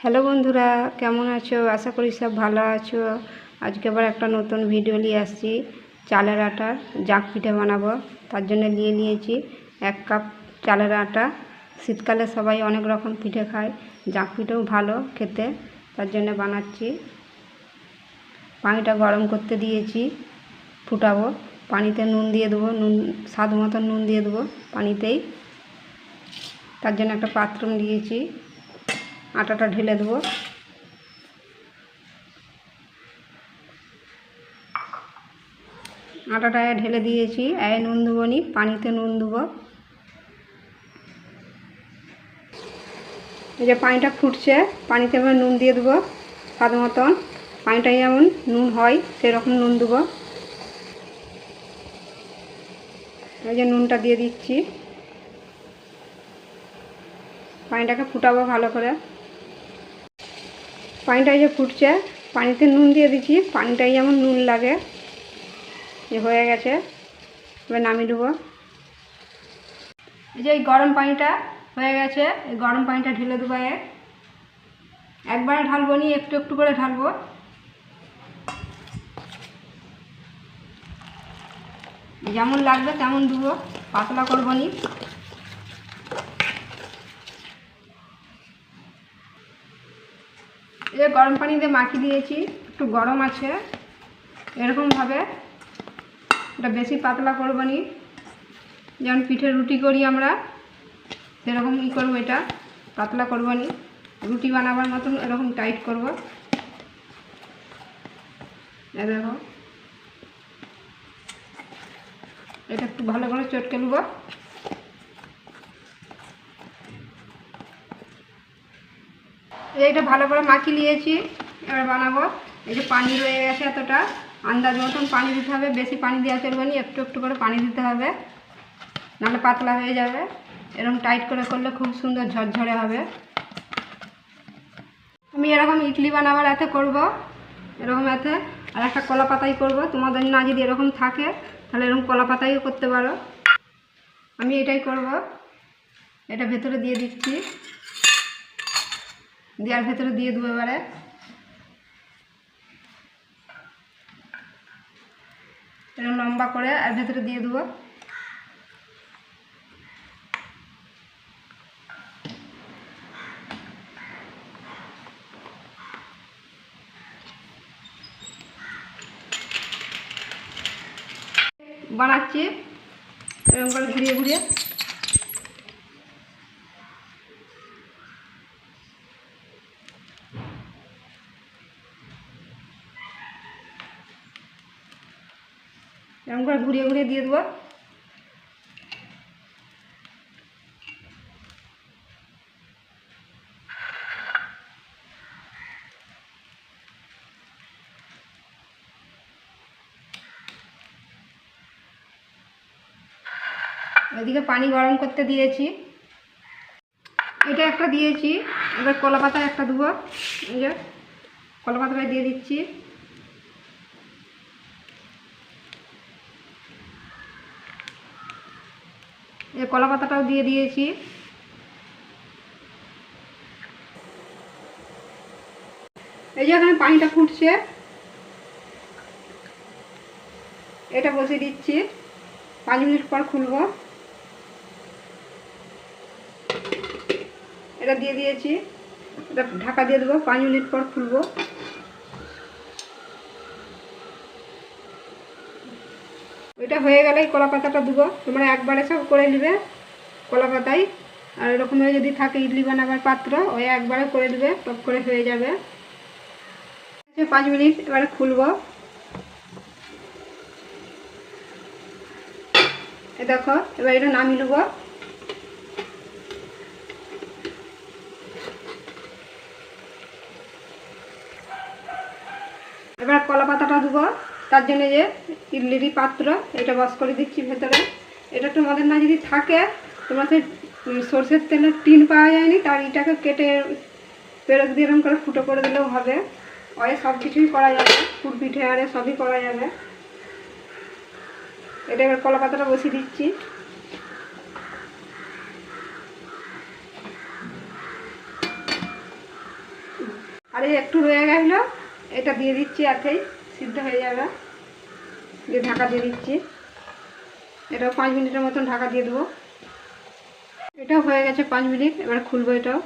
Hello বন্ধুরা, কেমন আছো? আশা করি সব ভালো আছো। আজকে আবার একটা নতুন ভিডিও নিয়ে আসছি। চালের আটার জাঁক পিঠে বানাবো। তার জন্য নিয়ে নিয়েছি 1 কাপ চালের আটা। শীতকালে সবাই অনেক রকম পিঠে খায়, জাঁক পিঠেও ভালো খেতে, তার জন্য বানাচ্ছি। পানিটা গরম করতে দিয়েছি, ফুটাবো। পানিতে নুন দিয়ে দেবো, স্বাদ মতো নুন দিয়ে দেবো পানিতেই। তার জন্য একটা পাত্র দিয়েছি, আটাটা ঢেলে দেবো। আটাটা ঢেলে দিয়েছি, নুন দেবো নি, পানিতে নুন দেবো। এই যে পানিটা ফুটছে, পানিতে এবার নুন দিয়ে দেবো স্বাদ মতন। পানিটা যেমন নুন হয় সেরকম নুন দেবো। এই যে নুনটা দিয়ে দিচ্ছি, পানিটাকে ফুটাবো ভালো করে। পানিটা যে ফুটছে, পানিতে নুন দিয়ে দিচ্ছি, পানিটাই যেমন নুন লাগে। যে হয়ে গেছে, এবার নামিয়ে দেবো। এই যে এই গরম পানিটা হয়ে গেছে, এই গরম পানিটা ঢেলে দেবো। একবারে ঢালবো নি, একটু একটু করে ঢালবো। যেমন লাগবে তেমন দেবো, পাতলা করবো নি। এই যে গরম পানি দিয়ে মাখিয়ে দিয়েছি, একটু গরম আছে, এরকমভাবে। এটা বেশি পাতলা করবো নি, যেমন পিঠে রুটি করি আমরা সেরকম করবো। এটা পাতলা করবো নি, রুটি বানাবার মতন এরকম টাইট করবো। দেখো, এটা একটু ভালো করে চটকে নেব। এইটা ভালো করে মাখিয়ে নিয়েছি, এবার বানাবো। এই যে পানি রয়ে গেছে এতটা, আন্দাজ মতন পানি দিতে হবে, বেশি পানি দেওয়া চলবে না, একটু একটু করে পানি দিতে হবে, নাহলে পাতলা হয়ে যাবে। এরকম টাইট করে করলে খুব সুন্দর ঝরঝরে হবে। আমি এরকম ইডলি বানাবার এতে করব, এরকম এতে। আর একটা কলা পাতাই করবো। তোমাদের না যদি এরকম থাকে তাহলে এরকম কলা পাতাইও করতে পারো। আমি এটাই করব। এটা ভেতরে দিয়ে দিচ্ছি, দেওয়ার ভেতরে দিয়ে দেবো। এবারে এরকম লম্বা করে আর ভেতরে দিয়ে দেবো। বানাচ্ছি এরকম করে ঘুরিয়ে ঘুরিয়ে। এরকম করে ঘুরিয়ে ঘুরিয়ে দিয়ে দেবো। এদিকে পানি গরম করতে দিয়েছি, এটা একটা দিয়েছি। এবার কলা পাতা একটা দেবো। এই যে কলা পাতাটা দিয়ে দিচ্ছি। এই কলা পাতাটাও দিয়ে দিয়েছি। এই যে এখানে পানিটা ফুটছে, এটা বসিয়ে দিচ্ছি। 5 মিনিট পর খুলবো। এটা দিয়ে দিয়েছি, এটা ঢাকা দিয়ে দেবো। 5 মিনিট পর খুলবো। এটা হয়ে গেলে কলা পাতাটা দেবো। তোমরা একবারে সব করে নেবে কলা পাতায়। আর এরকমভাবে যদি থাকে ইডলি বানাবার পাত্র, ওই একবারে করে দেবে, টপ করে হয়ে যাবে। 5 মিনিট, এবারে খুলবো। এ দেখো, এবার এটা নামিয়ে নেবো। এবার কলা পাতাটা দেবো। তার জন্য যে ইডলির পাত্র, এটা বস করে দিচ্ছি ভেতরে। এটা তোমাদের না যদি থাকে, তোমরা সেই সরষের তেলের টিন পাওয়া যায়নি, তার এটাকে কেটে পেরেক দিয়ে এরকম করে ফুটো করে দিলেও হবে। ওই সব কিছুই করা যাবে, পুর পিঠে আরে সবই করা যাবে। এটা এবার কলা পাতাটা বসিয়ে দিচ্ছি। আর এই একটু রয়ে গেল, এটা দিয়ে দিচ্ছি, এতেই সিদ্ধ হয়ে যাবে। দিয়ে ঢাকা দিয়ে দিচ্ছি, এটাও 5 মিনিটের মতন ঢাকা দিয়ে দেবো। এটাও হয়ে গেছে 5 মিনিট। এবার খুলবো এটাও।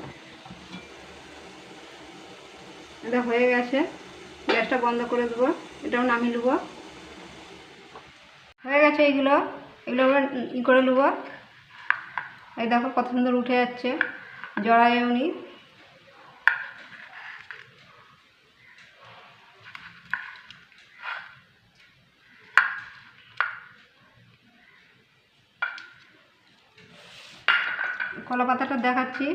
এটা হয়ে গেছে, গ্যাসটা বন্ধ করে দেবো, এটাও নামিয়ে নেবো। হয়ে গেছে এগুলো এবার করে নেবো। এই দেখো কত সুন্দর উঠে যাচ্ছে, জড়ায়ও নি। কলা পাতাটা দেখাচ্ছি,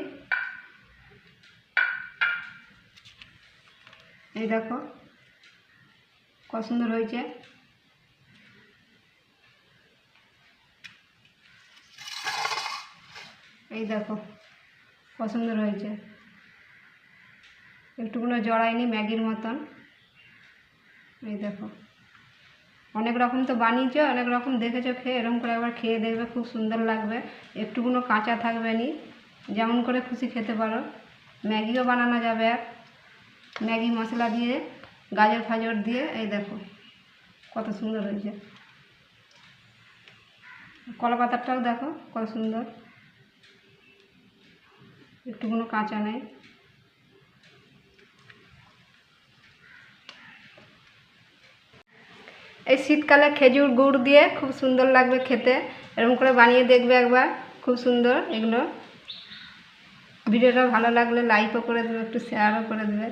এই দেখো কত সুন্দর হয়েছে। এই দেখো কত সুন্দর হয়েছে, একটুকুনো জড়ায়নি, ম্যাগির মতন। এই দেখো অনেক রকম তো বানিয়েছো, অনেক রকম দেখেছো খেয়ে, এরকম করে একবার খেয়ে দেখবে, খুব সুন্দর লাগবে। একটুকুনো কাঁচা থাকবে নি, যেমন করে খুশি খেতে পারো। ম্যাগিও বানানো যাবে, ম্যাগি মশলা দিয়ে, গাজর ফাজর দিয়ে। এই দেখো কত সুন্দর হয়েছে। কলা পাতাটাও দেখো কত সুন্দর, একটুকুনো কাঁচা নেই। এই শীতকালে খেজুর গুড় দিয়ে খুব সুন্দর লাগবে খেতে, এরকম করে বানিয়ে দেখবে একবার, খুব সুন্দর এগুলো। ভিডিওটা ভালো লাগলে লাইকও করে দেবে, একটু শেয়ারও করে দেবে।